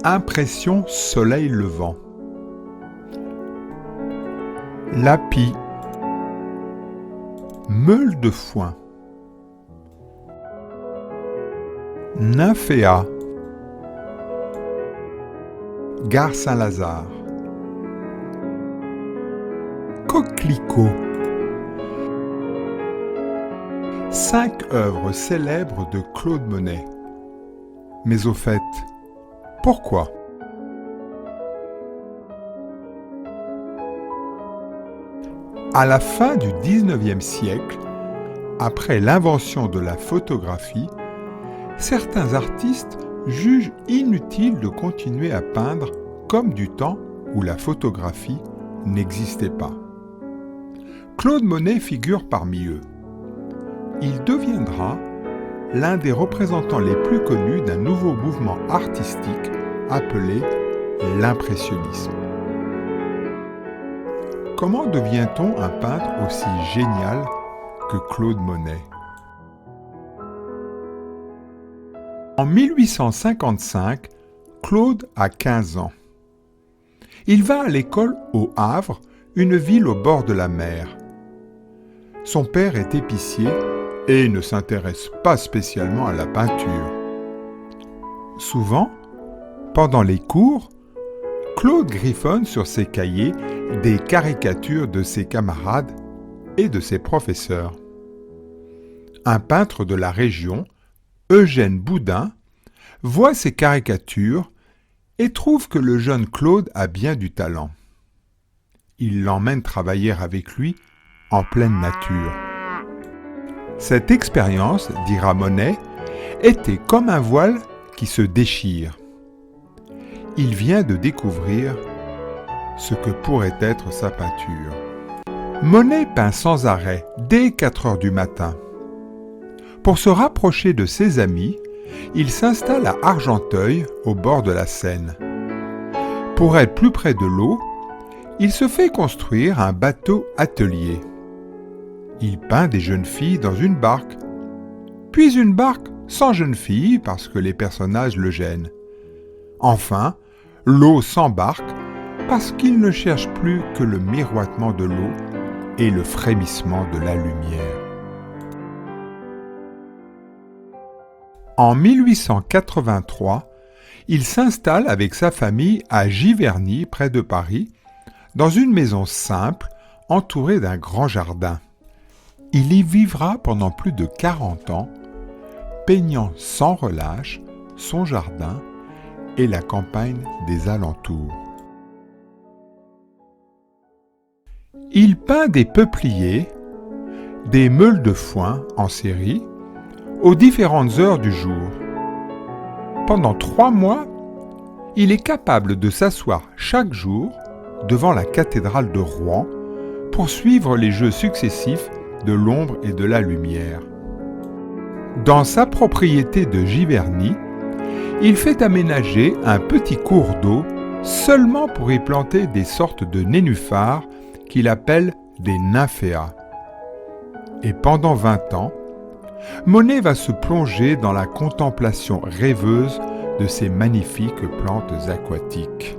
Impression soleil levant. Lapis. Meule de foin. Nymphéa. Gare Saint-Lazare. Coquelicot. 5 œuvres célèbres de Claude Monet. Mais au fait, pourquoi ? À la fin du XIXe siècle, après l'invention de la photographie, certains artistes jugent inutile de continuer à peindre comme du temps où la photographie n'existait pas. Claude Monet figure parmi eux. Il deviendra l'un des représentants les plus connus d'un nouveau mouvement artistique appelé l'impressionnisme. Comment devient-on un peintre aussi génial que Claude Monet ? En 1855, Claude a 15 ans. Il va à l'école au Havre, une ville au bord de la mer. Son père est épicier et ne s'intéresse pas spécialement à la peinture. Souvent, pendant les cours, Claude griffonne sur ses cahiers des caricatures de ses camarades et de ses professeurs. Un peintre de la région, Eugène Boudin, voit ces caricatures et trouve que le jeune Claude a bien du talent. Il l'emmène travailler avec lui en pleine nature. Cette expérience, dira Monet, était comme un voile qui se déchire. Il vient de découvrir ce que pourrait être sa peinture. Monet peint sans arrêt, dès 4 heures du matin. Pour se rapprocher de ses amis, il s'installe à Argenteuil, au bord de la Seine. Pour être plus près de l'eau, il se fait construire un bateau-atelier. Il peint des jeunes filles dans une barque, puis une barque sans jeunes filles parce que les personnages le gênent. Enfin, l'eau s'embarque parce qu'il ne cherche plus que le miroitement de l'eau et le frémissement de la lumière. En 1883, il s'installe avec sa famille à Giverny, près de Paris, dans une maison simple entourée d'un grand jardin. Il y vivra pendant plus de 40 ans, peignant sans relâche son jardin et la campagne des alentours. Il peint des peupliers, des meules de foin en série, aux différentes heures du jour. Pendant 3 mois, il est capable de s'asseoir chaque jour devant la cathédrale de Rouen pour suivre les jeux successifs de l'ombre et de la lumière. Dans sa propriété de Giverny, il fait aménager un petit cours d'eau seulement pour y planter des sortes de nénuphars qu'il appelle des nymphéas. Et pendant 20 ans, Monet va se plonger dans la contemplation rêveuse de ces magnifiques plantes aquatiques.